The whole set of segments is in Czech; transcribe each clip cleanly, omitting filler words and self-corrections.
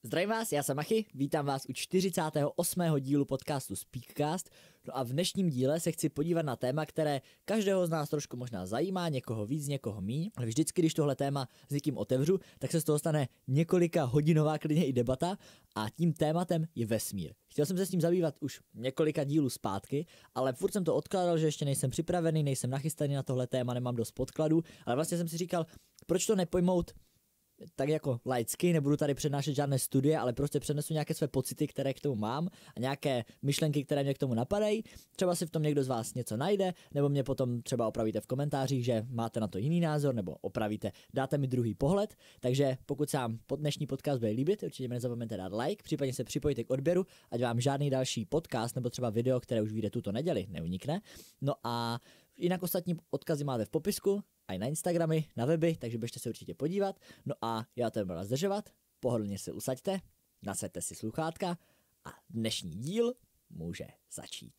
Zdravím vás, já jsem Machy, vítám vás u 48. dílu podcastu Speakcast. No a v dnešním díle se chci podívat na téma, které každého z nás trošku možná zajímá, někoho víc, někoho míň, ale vždycky, když tohle téma s někým otevřu, tak se z toho stane několika hodinová klidně i debata a tím tématem je vesmír. Chtěl jsem se s tím zabývat už několika dílů zpátky, ale furt jsem to odkládal, že ještě nejsem připravený, nejsem nachystaný na tohle téma, nemám dost podkladů, ale vlastně jsem si říkal, proč to nepojmout tak jako laicky, nebudu tady přednášet žádné studie, ale prostě přednesu nějaké své pocity, které k tomu mám a nějaké myšlenky, které mě k tomu napadají. Třeba si v tom někdo z vás něco najde, nebo mě potom třeba opravíte v komentářích, že máte na to jiný názor, nebo opravíte, dáte mi druhý pohled. Takže pokud se vám dnešní podcast bude líbit, určitě mi nezapomeňte dát like, případně se připojte k odběru, ať vám žádný další podcast nebo třeba video, které už vyjde tuto neděli, neunikne. No a jinak ostatní odkazy máte v popisku, i na Instagramy, na weby, takže běžte se určitě podívat. No a já to nebudu zdržovat, pohodlně se usaďte, nasaďte si sluchátka a dnešní díl může začít.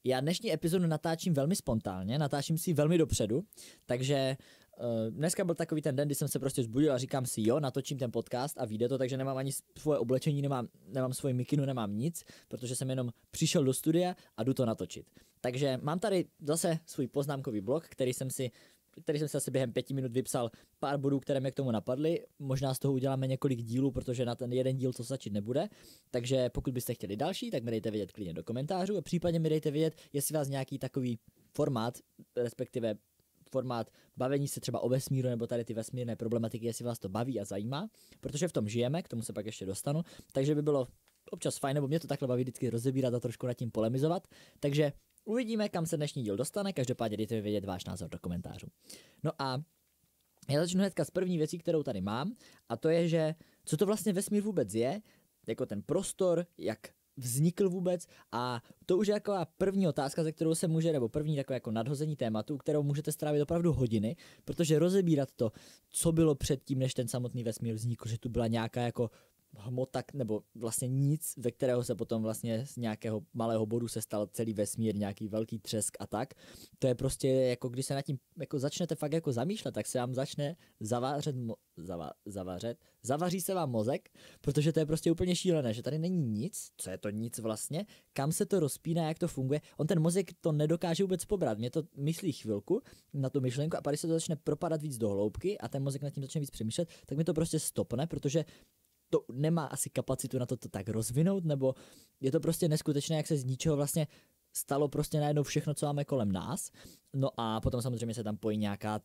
Já dnešní epizodu natáčím velmi spontánně, natáčím si velmi dopředu, takže dneska byl takový ten den, kdy jsem se prostě zbudil a říkám si jo, natočím ten podcast a vyjde to, takže nemám ani svoje oblečení, nemám svoji mikinu, nemám nic, protože jsem jenom přišel do studia a jdu to natočit. Takže mám tady zase svůj poznámkový blok, který jsem si asi během 5 minut vypsal pár bodů, které mě k tomu napadly. Možná z toho uděláme několik dílů, protože na ten jeden díl to stačit nebude. Takže pokud byste chtěli další, tak mi dejte vědět klidně do komentářů a případně mi dejte vědět, jestli vás nějaký takový formát, respektive formát bavení se třeba o vesmíru nebo tady ty vesmírné problematiky, jestli vás to baví a zajímá, protože v tom žijeme, k tomu se pak ještě dostanu, takže by bylo občas fajn, nebo mě to takhle baví vždycky rozebírat a trošku nad tím polemizovat. Takže uvidíme, kam se dnešní díl dostane, každopádně dejte mi vědět váš názor do komentářů. No a já začnu hnedka s první věcí, kterou tady mám, a to je, že co to vlastně vesmír vůbec je, jako ten prostor, jak vznikl vůbec, a to už je taková první otázka, ze kterou se může, nebo první takové jako nadhození tématu, kterou můžete strávit opravdu hodiny, protože rozebírat to, co bylo předtím, než ten samotný vesmír vznikl, že tu byla nějaká jako hmota, nebo vlastně nic, ve kterého se potom vlastně z nějakého malého bodu se stal celý vesmír, nějaký velký třesk a tak. To je prostě jako když se nad tím jako začnete fakt jako zamýšlet, tak se vám začne zavaří se vám mozek, protože to je prostě úplně šílené, že tady není nic, co je to nic vlastně, kam se to rozpíná, jak to funguje. On ten mozek to nedokáže vůbec pobrat. Mě to myslí chvilku na tu myšlenku a pak když se to začne propadat víc do hloubky a ten mozek nad tím začne víc přemýšlet, tak mi to prostě stopne, protože to nemá asi kapacitu na to tak rozvinout, nebo je to prostě neskutečné, jak se z ničeho vlastně stalo prostě najednou všechno, co máme kolem nás. No a potom samozřejmě se tam pojí nějaká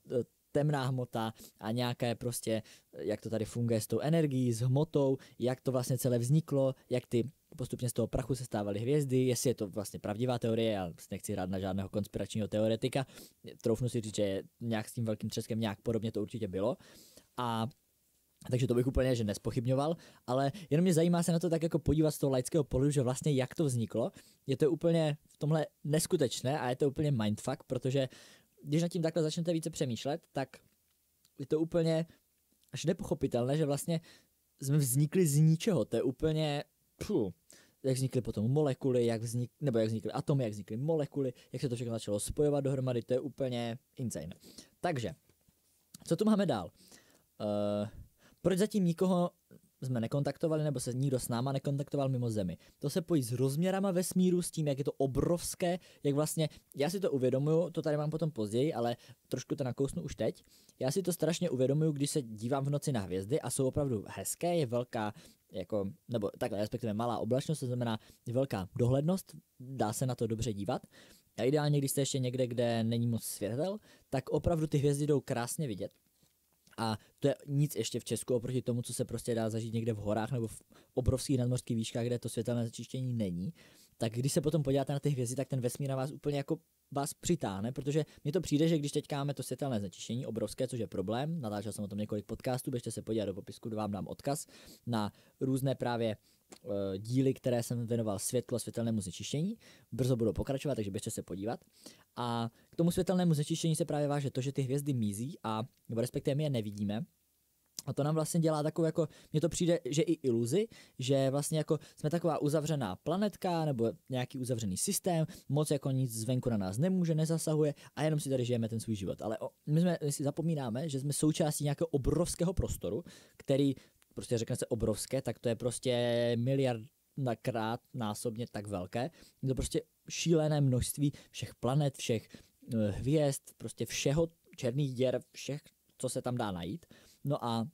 temná hmota a nějaké prostě, jak to tady funguje s tou energií, s hmotou, jak to vlastně celé vzniklo, jak ty postupně z toho prachu se stávaly hvězdy, jestli je to vlastně pravdivá teorie, já nechci hrát na žádného konspiračního teoretika, troufnu si říct, že nějak s tím velkým třeskem nějak podobně to určitě bylo. Takže to bych úplně že nespochybňoval, ale jenom mě zajímá se na to tak jako podívat z toho laického pohledu, že vlastně jak to vzniklo. Je to úplně v tomhle neskutečné a je to úplně mindfuck, protože když nad tím takhle začnete více přemýšlet, tak je to úplně až nepochopitelné, že vlastně jsme vznikli z ničeho. To je úplně jak vznikly potom molekuly, jak vznikly atomy, jak vznikly molekuly, jak se to všechno začalo spojovat dohromady, to je úplně insane. Takže, co tu máme dál? Proč zatím nikoho jsme nekontaktovali, nebo se nikdo s náma nekontaktoval mimo Zemi? To se pojí s rozměrama vesmíru, s tím, jak je to obrovské, jak vlastně, já si to uvědomuju, to tady mám potom později, ale trošku to nakousnu už teď. Já si to strašně uvědomuju, když se dívám v noci na hvězdy a jsou opravdu hezké, je velká, jako, nebo takhle, respektive malá oblačnost, to znamená velká dohlednost, dá se na to dobře dívat. A ideálně, když jste ještě někde, kde není moc světel, tak opravdu ty hvězdy jdou krásně vidět. A to je nic ještě v Česku oproti tomu, co se prostě dá zažít někde v horách nebo v obrovských nadmořských výškách, kde to světelné znečištění není. Tak když se potom podíváte na ty hvězdy, tak ten vesmír na vás úplně jako vás přitáhne, protože mně to přijde, že když teďka máme to světelné znečištění obrovské, což je problém, natáčel jsem o tom několik podcastů, běžte se podívat do popisku, vám dám odkaz na různé právě díly, které jsem věnoval světlu a světelnému znečištění. Brzo budou pokračovat, takže běžte se podívat. A k tomu světelnému znečištění se právě váže to, že ty hvězdy mizí nebo respektive my je nevidíme. A to nám vlastně dělá takovou jako, mně to přijde, že i iluzi, že vlastně jako jsme taková uzavřená planetka nebo nějaký uzavřený systém, moc jako nic zvenku na nás nemůže, nezasahuje a jenom si tady žijeme ten svůj život. Ale my si zapomínáme, že jsme součástí nějakého obrovského prostoru, který prostě řekne se obrovské, tak to je prostě miliardkrát násobně tak velké. Je to prostě šílené množství všech planet, všech hvězd, prostě všeho, černých děr, všech, co se tam dá najít. No a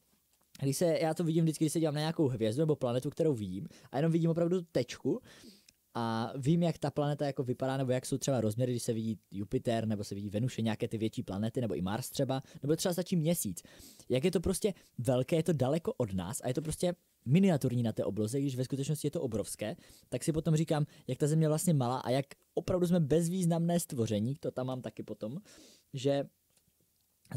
já to vidím vždycky, když se dívám na nějakou hvězdu nebo planetu, kterou vidím, a jenom vidím opravdu tečku a vím, jak ta planeta jako vypadá, nebo jak jsou třeba rozměry, když se vidí Jupiter, nebo se vidí Venuše, nějaké ty větší planety, nebo i Mars třeba, nebo třeba stačí Měsíc. Jak je to prostě velké, je to daleko od nás a je to prostě miniaturní na té obloze, když ve skutečnosti je to obrovské, tak si potom říkám, jak ta Země je vlastně malá a jak opravdu jsme bezvýznamné stvoření, to tam mám taky potom, že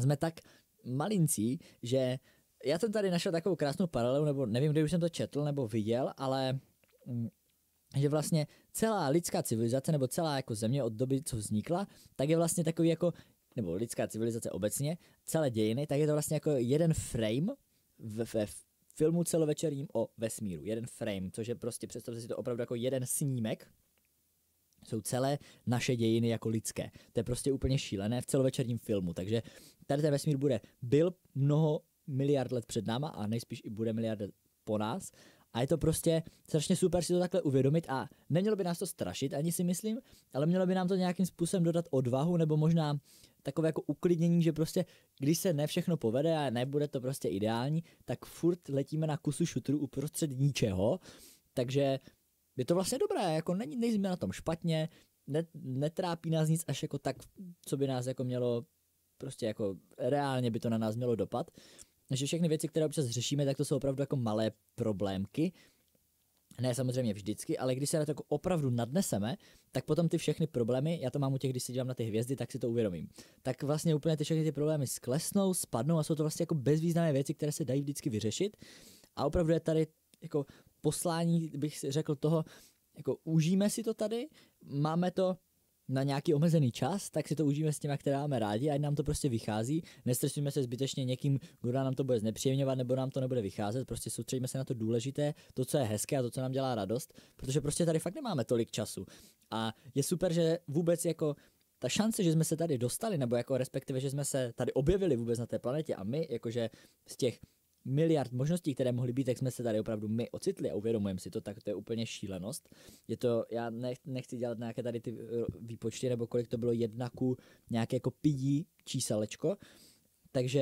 jsme tak malincí, že já jsem tady našel takovou krásnou paralelu, nebo nevím, kde už jsem to četl nebo viděl, ale že vlastně celá lidská civilizace nebo celá jako země od doby, co vznikla, tak je vlastně takový jako, nebo lidská civilizace obecně, celé dějiny, tak je to vlastně jako jeden frame ve filmu celovečerním o vesmíru. Jeden frame, což je prostě, představte si to opravdu jako jeden snímek, jsou celé naše dějiny jako lidské. To je prostě úplně šílené v celovečerním filmu, takže tady ten vesmír byl mnoho miliard let před náma a nejspíš i bude miliard let po nás. A je to prostě strašně super si to takhle uvědomit a nemělo by nás to strašit, ani si myslím, ale mělo by nám to nějakým způsobem dodat odvahu nebo možná takové jako uklidnění, že prostě když se ne všechno povede a nebude to prostě ideální, tak furt letíme na kusu šutru uprostřed ničeho, takže je to vlastně dobré, jako nejsme na tom špatně, netrápí nás nic až jako tak, co by nás jako mělo, prostě jako reálně by to na nás mělo dopad. Že všechny věci, které občas řešíme, tak to jsou opravdu jako malé problémky. Ne samozřejmě vždycky, ale když se na to jako opravdu nadneseme, tak potom ty všechny problémy, já to mám u těch, když si dívám na ty hvězdy, tak si to uvědomím. Tak vlastně úplně všechny ty problémy sklesnou, spadnou a jsou to vlastně jako bezvýznamné věci, které se dají vždycky vyřešit. A opravdu je tady jako poslání, bych si řekl toho, jako užijeme si to tady, máme to na nějaký omezený čas, tak si to užijeme s těma, které máme rádi, ať nám to prostě vychází. Nestresujeme se zbytečně někým, kdo nám to bude znepříjemňovat, nebo nám to nebude vycházet, prostě soustředíme se na to důležité, to, co je hezké a to, co nám dělá radost, protože prostě tady fakt nemáme tolik času. A je super, že vůbec jako ta šance, že jsme se tady dostali, nebo jako respektive, že jsme se tady objevili vůbec na té planetě a my, jakože z těch miliard možností, které mohly být, tak jsme se tady opravdu my ocitli a uvědomujeme si to, tak to je úplně šílenost. Je to, já nechci dělat nějaké tady ty výpočty, nebo kolik to bylo 1 ku nějaké jako pidí číselečko, takže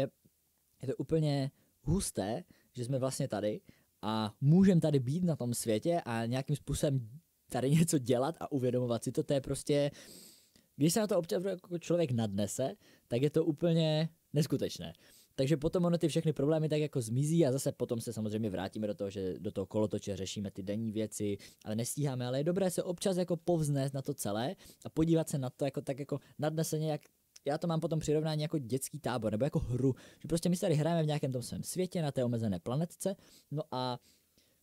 je to úplně husté, že jsme vlastně tady a můžeme tady být na tom světě a nějakým způsobem tady něco dělat a uvědomovat si to, to je prostě, když se na to občas jako člověk nadnese, tak je to úplně neskutečné. Takže potom ono ty všechny problémy tak jako zmizí a zase potom se samozřejmě vrátíme do toho, že do toho kolotoče řešíme ty denní věci, ale nestíháme, ale je dobré se občas jako povznést na to celé a podívat se na to jako tak jako nadneseně, jak já to mám potom přirovnání jako dětský tábor nebo jako hru, že prostě my se tady hrajeme v nějakém tom svém světě na té omezené planetce, no a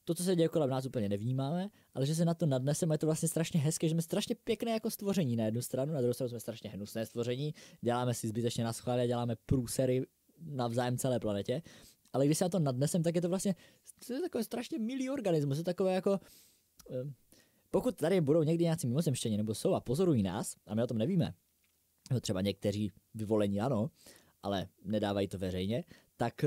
to, co se děje kolem nás, úplně nevnímáme, ale že se na to nadneseme, je to vlastně strašně hezké, že jsme strašně pěkné jako stvoření na jednu stranu, na druhou stranu jsme strašně hnusné stvoření, děláme si zbytečně na schvál, děláme průsery navzájem celé planetě, ale když se na to nadnesem, tak je to vlastně takové strašně milý organismus, je takové jako, pokud tady budou někdy nějací mimozemštění nebo jsou a pozorují nás, a my o tom nevíme, no třeba někteří vyvolení ano, ale nedávají to veřejně, tak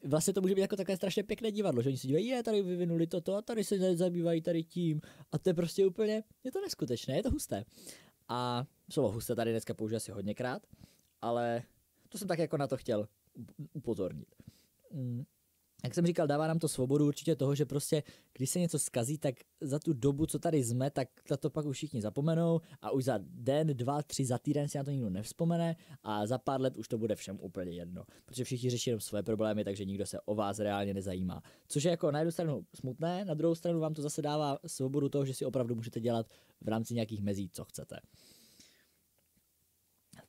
vlastně to může být jako takové strašně pěkné divadlo, že oni si dívají, tady vyvinuli toto a tady se zabývají tady tím a to je prostě úplně, je to neskutečné, je to husté. A slovo husté tady dneska použiju asi hodněkrát, ale to jsem tak jako na to chtěl upozornit. Jak jsem říkal, dává nám to svobodu určitě toho, že prostě, když se něco zkazí, tak za tu dobu, co tady jsme, tak to pak už všichni zapomenou a už za den, 2, 3, za týden si na to nikdo nevzpomene a za pár let už to bude všem úplně jedno. Protože všichni řeší jenom své problémy, takže nikdo se o vás reálně nezajímá. Což je jako na jednu stranu smutné, na druhou stranu vám to zase dává svobodu toho, že si opravdu můžete dělat v rámci nějakých mezí, co chcete.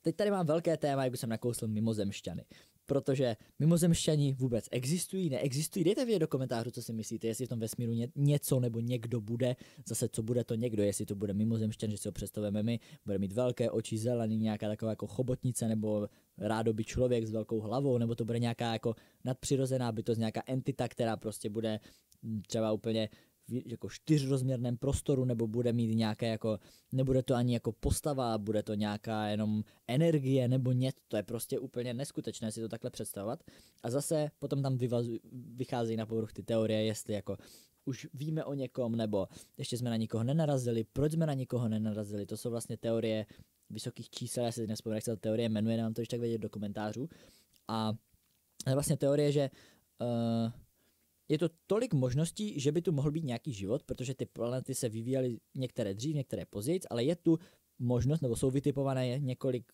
Teď tady mám velké téma, jak bych jsem nakousl mimozemšťany. protože mimozemšťani vůbec existují, neexistují. Dejte vědět do komentářů, co si myslíte, jestli v tom vesmíru něco nebo někdo bude, zase co bude to někdo, jestli to bude mimozemšťan, že si ho představujeme my, bude mít velké oči, zelený, nějaká taková jako chobotnice, nebo rádoby člověk s velkou hlavou, nebo to bude nějaká jako nadpřirozená bytost, nějaká entita, která prostě bude třeba úplně jako čtyřrozměrném prostoru, nebo bude mít nějaké jako, nebude to ani jako postava, bude to nějaká jenom energie nebo něco, to je prostě úplně neskutečné si to takhle představovat. A zase potom tam vycházejí na povrch ty teorie, jestli jako už víme o někom, nebo ještě jsme na nikoho nenarazili, proč jsme na nikoho nenarazili, to jsou vlastně teorie vysokých čísel, já si nespomínám, jak se ta teorie jmenuje, nám to ještě tak vědět do komentářů. A vlastně teorie, že je to tolik možností, že by tu mohl být nějaký život, protože ty planety se vyvíjely některé dřív, některé později, ale je tu možnost, nebo jsou vytipované několik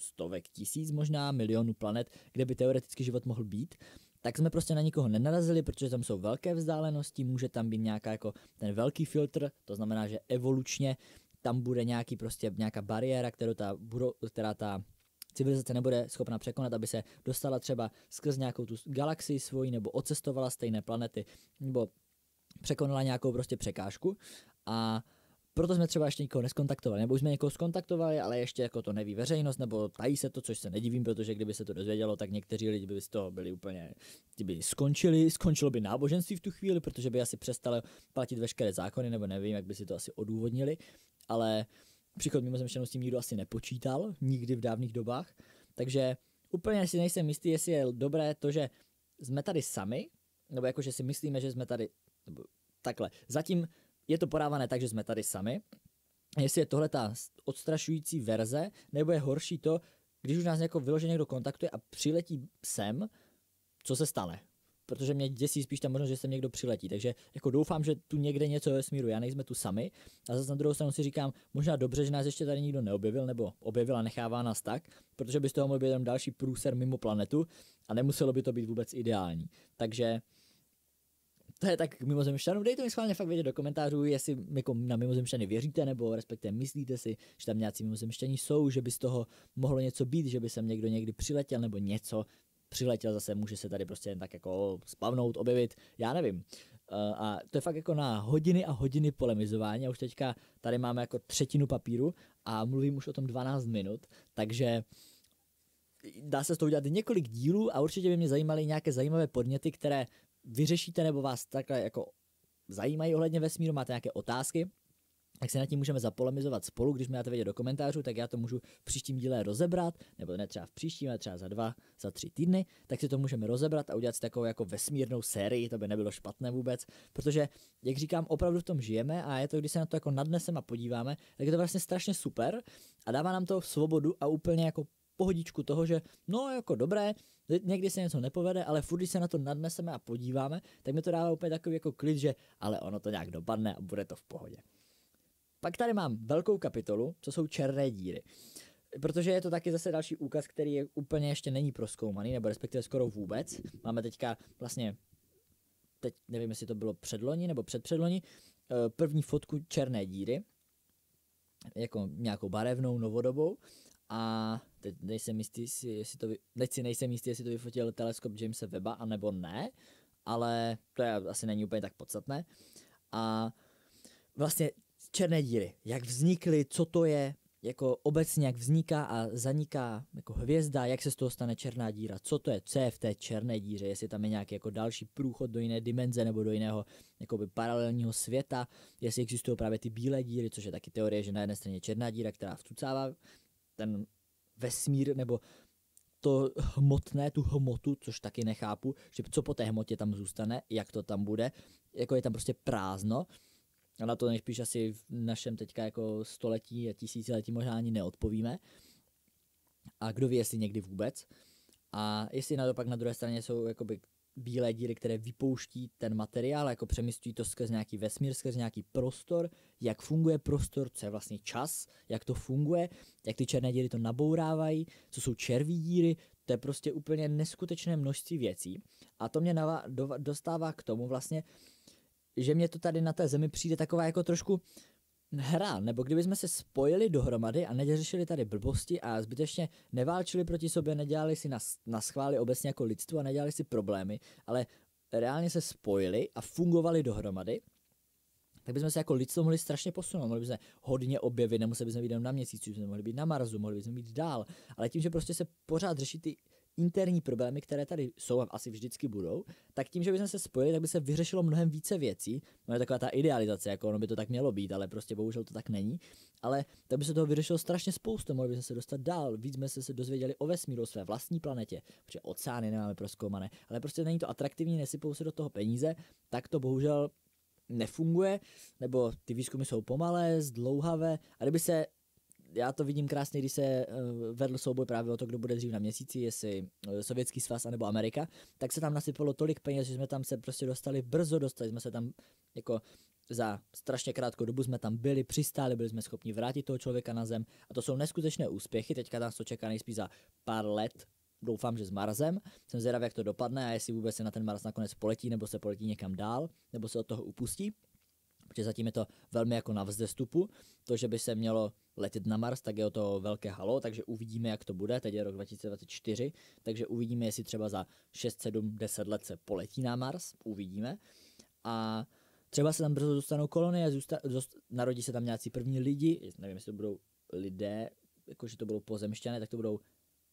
stovek tisíc, možná milionů planet, kde by teoreticky život mohl být. Tak jsme prostě na nikoho nenarazili, protože tam jsou velké vzdálenosti, může tam být nějaká jako ten velký filtr, to znamená, že evolučně tam bude nějaký prostě nějaká bariéra, která ta civilizace nebude schopna překonat, aby se dostala třeba skrz nějakou tu galaxii svoji, nebo odcestovala stejné planety, nebo překonala nějakou prostě překážku. A proto jsme třeba ještě nikoho neskontaktovali, nebo už jsme někoho skontaktovali, ale ještě jako to neví veřejnost, nebo tají se to, což se nedivím, protože kdyby se to dozvědělo, tak někteří lidi by z toho byli úplně, ty by skončilo by náboženství v tu chvíli, protože by asi přestalo platit veškeré zákony, nebo nevím, jak by si to asi odůvodnili, ale příchod mimozemšťanů s tím nikdo asi nepočítal, nikdy v dávných dobách, takže úplně si nejsem jistý, jestli je dobré to, že jsme tady sami, nebo jako, že si myslíme, že jsme tady, nebo takhle, zatím je to podávané tak, že jsme tady sami, jestli je tohle ta odstrašující verze, nebo je horší to, když už nás jako vyloženě někdo kontaktuje a přiletí sem, co se stane. Protože mě děsí spíš ta možnost, že sem někdo přiletí. Takže jako doufám, že tu někde něco ve vesmíru, já nejsme tu sami. A zase na druhou stranu si říkám, možná dobře, že nás ještě tady nikdo neobjevil, nebo objevil a nechává nás tak, protože by z toho mohl být jenom další průser mimo planetu a nemuselo by to být vůbec ideální. Takže to je tak k mimozemšťanům. Dejte mi schválně fakt vědět do komentářů, jestli jako na mimozemšťany věříte, nebo respektive myslíte si, že tam nějací mimozemšťani jsou, že by z toho mohlo něco být, že by sem někdo někdy přiletěl, nebo něco přiletěl, zase může se tady prostě jen tak jako spavnout, objevit, já nevím. A to je fakt jako na hodiny a hodiny polemizování a už teďka tady máme jako třetinu papíru a mluvím už o tom 12 minut, takže dá se z toho udělat několik dílů a určitě by mě zajímaly nějaké zajímavé podněty, které vyřešíte nebo vás takhle jako zajímají ohledně vesmíru, máte nějaké otázky, tak se nad tím můžeme zapolemizovat spolu, když mi dáte vědět do komentářů, tak já to můžu v příštím díle rozebrat, nebo ne třeba v příštím, ale třeba za 3 týdny, tak si to můžeme rozebrat a udělat si takovou jako vesmírnou sérii, to by nebylo špatné vůbec, protože, jak říkám, opravdu v tom žijeme a je to, když se na to jako nadneseme a podíváme, tak je to vlastně strašně super a dává nám to svobodu a úplně jako pohodičku toho, že no jako dobré, někdy se něco nepovede, ale furt, když se na to nadneseme a podíváme, tak mi to dává úplně takový jako klid, že ale ono to nějak dopadne a bude to v pohodě. Pak tady mám velkou kapitolu, co jsou černé díry. Protože je to taky zase další úkaz, který je úplně ještě není prozkoumaný, nebo respektive skoro vůbec. Máme teďka vlastně, teď nevím, jestli to bylo předloni nebo předpředloni, první fotku černé díry, jako nějakou barevnou, novodobou. A teď nejsem jistý, jestli to vyfotil teleskop Jamesa Webba, anebo ne, ale to asi není úplně tak podstatné. A vlastně černé díry, jak vznikly, co to je, jako obecně jak vzniká a zaniká jako hvězda, jak se z toho stane černá díra, co to je, co je v té černé díře, jestli tam je nějaký jako další průchod do jiné dimenze nebo do jiného jakoby paralelního světa, jestli existují právě ty bílé díry, což je taky teorie, že na jedné straně je černá díra, která vcucává ten vesmír nebo to hmotné, tu hmotu, což taky nechápu, že co po té hmotě tam zůstane, jak to tam bude, jako je tam prostě prázdno. A na to nejspíš asi v našem teďka jako století a tisíciletí možná ani neodpovíme. A kdo ví, jestli někdy vůbec. A jestli na to pak na druhé straně jsou jakoby bílé díry, které vypouští ten materiál, jako přemysťují to skrz nějaký vesmír, skrz nějaký prostor, jak funguje prostor, co je vlastně čas, jak to funguje, jak ty černé díry to nabourávají, co jsou červí díry, to je prostě úplně neskutečné množství věcí. A to mě dostává k tomu vlastně, že mě to tady na té zemi přijde taková jako trošku hra, nebo kdybychom se spojili dohromady a neřešili tady blbosti a zbytečně neválčili proti sobě, nedělali si na schvály obecně jako lidstvo a nedělali si problémy, ale reálně se spojili a fungovali dohromady, tak bychom se jako lidstvo mohli strašně posunout, mohli bychom hodně objevit, nemuseli bychom být jenom na měsíci, bychom mohli být na Marsu, mohli bychom být dál, ale tím, že prostě se pořád řeší ty interní problémy, které tady jsou a asi vždycky budou, tak tím, že bychom se spojili, tak by se vyřešilo mnohem více věcí. No je taková ta idealizace, jako ono by to tak mělo být, ale prostě bohužel to tak není. Ale tak by se toho vyřešilo strašně spoustu, mohli bychom se dostat dál, víc jsme se dozvěděli o vesmíru, o své vlastní planetě, protože oceány nemáme prozkoumané, ale prostě není to atraktivní, nesypou se do toho peníze, tak to bohužel nefunguje, nebo ty výzkumy jsou pomalé, zdlouhavé, a kdyby se já to vidím krásně, když se vedl souboj právě o to, kdo bude dřív na měsíci, jestli Sovětský svaz anebo Amerika, tak se tam nasypalo tolik peněz, že jsme tam se prostě dostali jsme se tam jako za strašně krátkou dobu jsme tam byli, přistáli, byli jsme schopni vrátit toho člověka na zem a to jsou neskutečné úspěchy, teďka nás to čeká nejspíš za pár let, doufám, že s Marsem, jsem zvědavý, jak to dopadne a jestli vůbec se na ten Mars nakonec poletí, nebo se poletí někam dál, nebo se od toho upustí. Protože zatím je to velmi jako na vzestupu, to, že by se mělo letět na Mars, tak je o to velké halo, takže uvidíme, jak to bude, teď je rok 2024, takže uvidíme, jestli třeba za 6, 7, 10 let se poletí na Mars, uvidíme a třeba se tam brzo dostanou kolonie, narodí se tam nějací první lidi, nevím, jestli to budou lidé, jakože to budou pozemšťané, tak to budou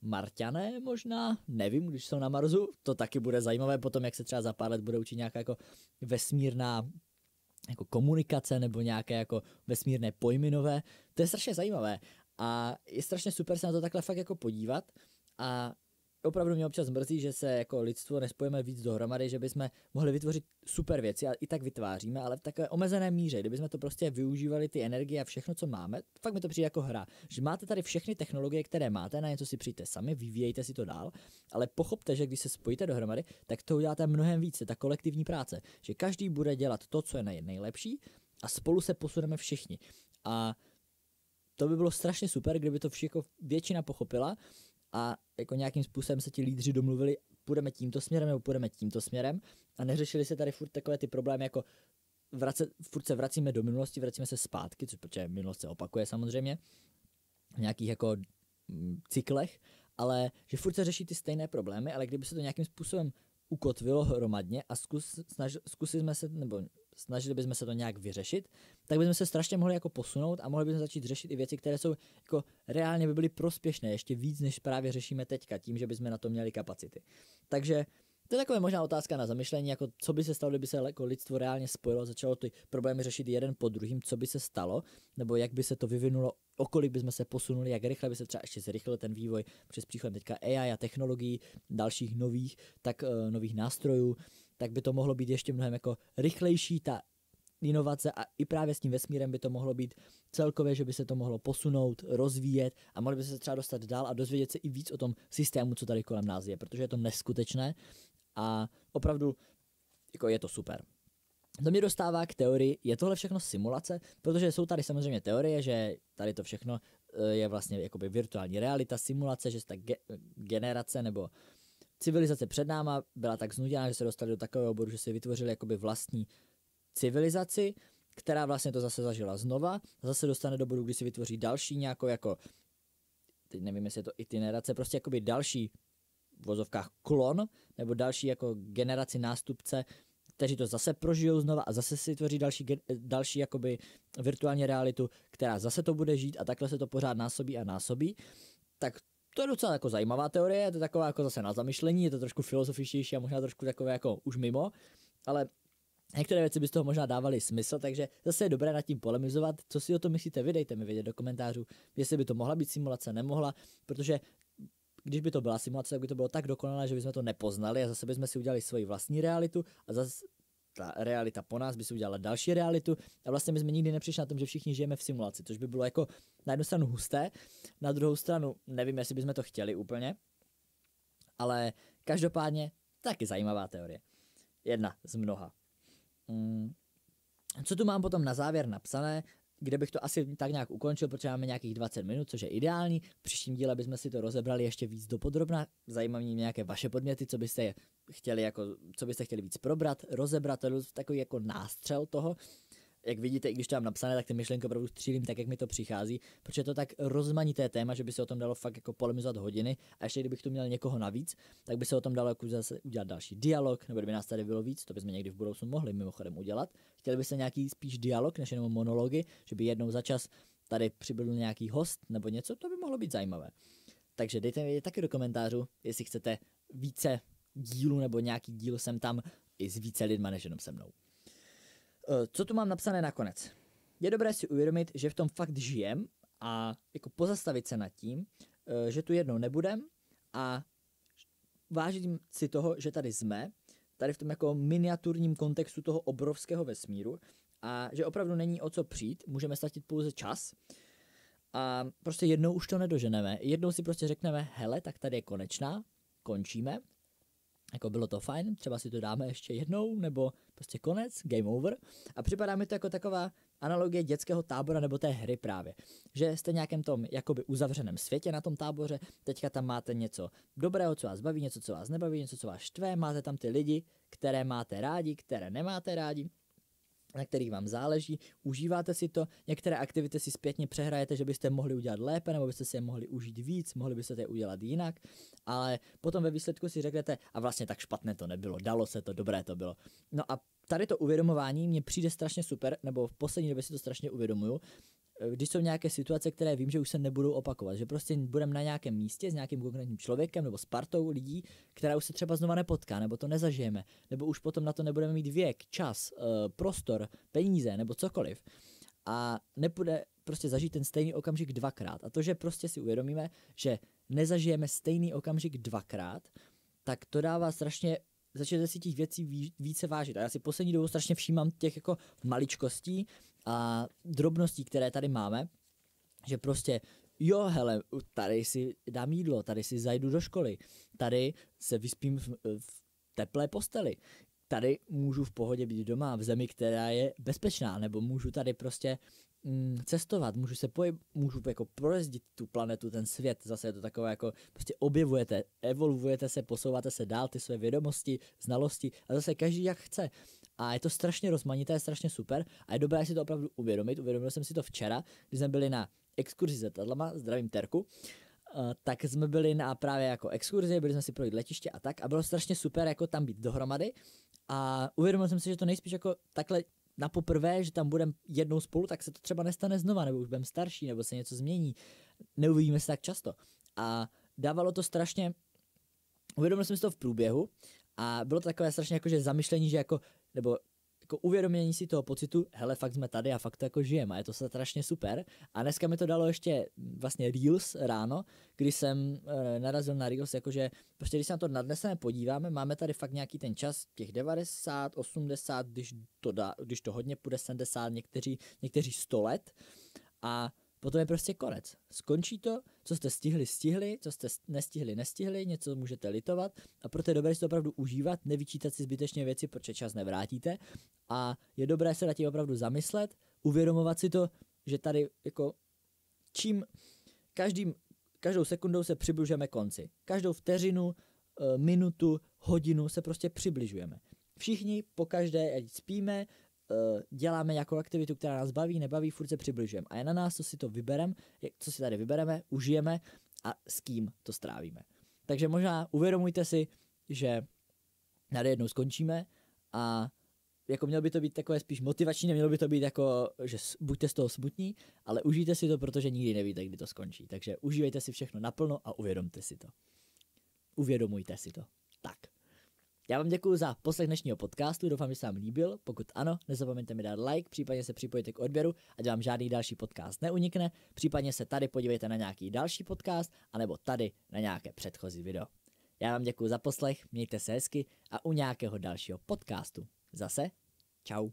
Marťané možná, nevím, když jsou na Marsu, to taky bude zajímavé potom, jak se třeba za pár let bude učit nějaká jako vesmírná jako komunikace nebo nějaké jako vesmírné pojmy nové, to je strašně zajímavé a je strašně super se na to takhle fakt jako podívat a opravdu mě občas mrzí, že se jako lidstvo nespojíme víc dohromady, že bychom mohli vytvořit super věci a i tak vytváříme, ale v takové omezené míře, kdybychom to prostě využívali ty energie a všechno, co máme, fakt mi to přijde jako hra, že máte tady všechny technologie, které máte, na něco si přijďte sami, vyvíjejte si to dál, ale pochopte, že když se spojíte dohromady, tak to uděláte mnohem více, ta kolektivní práce, že každý bude dělat to, co je nejlepší a spolu se posuneme všichni. A to by bylo strašně super, kdyby to všechno většina pochopila a jako nějakým způsobem se ti lídři domluvili, půjdeme tímto směrem nebo půjdeme tímto směrem a neřešili se tady furt takové ty problémy jako furt se vracíme do minulosti, vracíme se zpátky, což protože minulost se opakuje samozřejmě v nějakých jako cyklech, ale že furt se řeší ty stejné problémy, ale kdyby se to nějakým způsobem ukotvilo hromadně a snažili bychom se to nějak vyřešit, tak bychom se strašně mohli jako posunout a mohli bychom začít řešit i věci, které jsou jako reálně by byly prospěšné, ještě víc, než právě řešíme teďka, tím, že bychom na to měli kapacity. Takže to je taková možná otázka na zamyšlení, jako co by se stalo, kdyby se jako lidstvo reálně spojilo, začalo ty problémy řešit jeden po druhým, co by se stalo, nebo jak by se to vyvinulo, o kolik bychom se posunuli, jak rychle by se třeba ještě zrychlil ten vývoj přes příchodem teďka AI a technologií, dalších nových nástrojů, tak by to mohlo být ještě mnohem jako rychlejší ta inovace a i právě s tím vesmírem by to mohlo být celkově, že by se to mohlo posunout, rozvíjet a mohli by se třeba dostat dál a dozvědět se i víc o tom systému, co tady kolem nás je, protože je to neskutečné a opravdu jako je to super. To mě dostává k teorii, je tohle všechno simulace, protože jsou tady samozřejmě teorie, že tady to všechno je vlastně jakoby virtuální realita, simulace, že ta generace nebo civilizace před náma byla tak znuděná, že se dostali do takového bodu, že si vytvořili jakoby vlastní civilizaci, která vlastně to zase zažila znova, zase dostane do bodu, kdy si vytvoří další nějakou jako, teď nevím, jestli je to itinerace, prostě jakoby další v vozovkách klon, nebo další jako generaci nástupce, kteří to zase prožijou znova a zase si tvoří další jakoby virtuální realitu, která zase to bude žít a takhle se to pořád násobí, tak to je docela jako zajímavá teorie, je to taková jako zase na zamyšlení, je to trošku filozofičtější a možná trošku takové jako už mimo, ale některé věci by z toho možná dávaly smysl, takže zase je dobré nad tím polemizovat. Co si o tom myslíte, vy dejte mi vědět do komentářů, jestli by to mohla být simulace, nemohla, protože když by to byla simulace, tak by to bylo tak dokonalé, že bychom to nepoznali a zase bychom si udělali svoji vlastní realitu a zase ta realita po nás by si udělala další realitu a vlastně bychom nikdy nepřišli na tom, že všichni žijeme v simulaci, což by bylo jako na jednu stranu husté, na druhou stranu nevím, jestli bychom to chtěli úplně, ale každopádně taky zajímavá teorie. Jedna z mnoha. Co tu mám potom na závěr napsané, kde bych to asi tak nějak ukončil, protože máme nějakých 20 minut, což je ideální. V příštím díle bychom si to rozebrali ještě víc dopodrobna. Zajímavé mě nějaké vaše podněty, co byste chtěli víc probrat, rozebrat, to je takový jako nástřel toho. jak vidíte, i když to mám napsané, tak ty myšlenky opravdu střílím tak, jak mi to přichází, protože je to tak rozmanité téma, že by se o tom dalo fakt jako polemizovat hodiny a ještě kdybych tu měl někoho navíc, tak by se o tom dalo jako zase udělat další dialog, nebo kdyby nás tady bylo víc, to bychom někdy v budoucnu mohli mimochodem udělat. Chtěli byste nějaký spíš dialog než jenom monology, že by jednou za čas tady přibyl nějaký host nebo něco, to by mohlo být zajímavé. Takže dejte mi vědět taky do komentářů, jestli chcete více dílů nebo nějaký díl sem tam i s více lidma než jenom se mnou. Co tu mám napsané nakonec? Je dobré si uvědomit, že v tom fakt žijem a jako pozastavit se nad tím, že tu jednou nebudem a vážím si toho, že tady jsme, tady v tom jako miniaturním kontextu toho obrovského vesmíru a že opravdu není o co přijít, můžeme ztratit pouze čas a prostě jednou už to nedoženeme. Jednou si prostě řekneme, hele, tak tady je konečná, končíme, jako bylo to fajn, třeba si to dáme ještě jednou, nebo prostě konec, game over. A připadá mi to jako taková analogie dětského tábora nebo té hry právě. Že jste nějakém tom jakoby uzavřeném světě na tom táboře, teďka tam máte něco dobrého, co vás baví, něco, co vás nebaví, něco, co vás štve, máte tam ty lidi, které máte rádi, které nemáte rádi, na kterých vám záleží, užíváte si to, některé aktivity si zpětně přehrajete, že byste mohli udělat lépe, nebo byste si je mohli užít víc, mohli byste je udělat jinak, ale potom ve výsledku si řeknete, a vlastně tak špatné to nebylo, dalo se to, dobré to bylo. No a tady to uvědomování mně přijde strašně super, nebo v poslední době si to strašně uvědomuju, když jsou nějaké situace, které vím, že už se nebudou opakovat, že prostě budeme na nějakém místě s nějakým konkrétním člověkem nebo s partou lidí, která už se třeba znova nepotká, nebo to nezažijeme, nebo už potom na to nebudeme mít věk, čas, prostor, peníze nebo cokoliv. A nepůjde prostě zažít ten stejný okamžik dvakrát. A to, že prostě si uvědomíme, že nezažijeme stejný okamžik dvakrát, tak to dává strašně, začnete si těch věcí více vážit. A já si poslední dobou strašně všímám těch jako maličkostí a drobností, které tady máme, že prostě jo, hele, tady si dám jídlo, tady si zajdu do školy, tady se vyspím v teplé posteli, tady můžu v pohodě být doma v zemi, která je bezpečná, nebo můžu tady prostě cestovat, můžu jako projezdit tu planetu, ten svět, zase je to takové jako prostě objevujete, evolvujete se, posouváte se dál, ty své vědomosti, znalosti a zase každý jak chce. A je to strašně rozmanité, je strašně super a je dobré si to opravdu uvědomit. Uvědomil jsem si to včera, když jsme byli na exkurzi s letadlama, zdravím Terku, tak jsme byli na právě jako exkurzi, byli jsme si projít letiště a tak a bylo strašně super jako tam být dohromady a uvědomil jsem si, že to nejspíš jako takhle na poprvé, že tam budeme jednou spolu, tak se to třeba nestane znova, nebo už budeme starší, nebo se něco změní, neuvidíme se tak často. A dávalo to strašně, uvědomil jsem si to v průběhu a bylo to takové strašně jakože zamyšlení, že jako, nebo jako uvědomění si toho pocitu, hele, fakt jsme tady a fakt to jako žijeme a je to strašně super. A dneska mi to dalo ještě vlastně Reels ráno, kdy jsem narazil na Reels, jakože prostě když se na to nadneseme podíváme, máme tady fakt nějaký ten čas, těch 90, 80, když to hodně půjde 70, někteří 100 let a potom je prostě konec. Skončí to, co jste stihli, co jste nestihli, něco můžete litovat a proto je dobré si to opravdu užívat, nevyčítat si zbytečně věci, protože čas nevrátíte a je dobré se na tím opravdu zamyslet, uvědomovat si to, že tady jako každou sekundou se přibližujeme konci. Každou vteřinu, minutu, hodinu se prostě přibližujeme. Všichni pokaždé, ať spíme, děláme nějakou aktivitu, která nás baví, nebaví, furt se přibližujeme. A je na nás, co si to vybereme, co si tady vybereme, užijeme a s kým to strávíme. Takže možná uvědomujte si, že tady jednou skončíme a jako mělo by to být takové spíš motivační, nemělo by to být jako, že buďte z toho smutní, ale užijte si to, protože nikdy nevíte, kdy to skončí. Takže užívejte si všechno naplno a uvědomte si to. Uvědomujte si to. Tak. Já vám děkuji za poslech dnešního podcastu, doufám, že se vám líbil, pokud ano, nezapomeňte mi dát like, případně se připojte k odběru, ať vám žádný další podcast neunikne, případně se tady podívejte na nějaký další podcast, anebo tady na nějaké předchozí video. Já vám děkuji za poslech, mějte se hezky a u nějakého dalšího podcastu zase čau.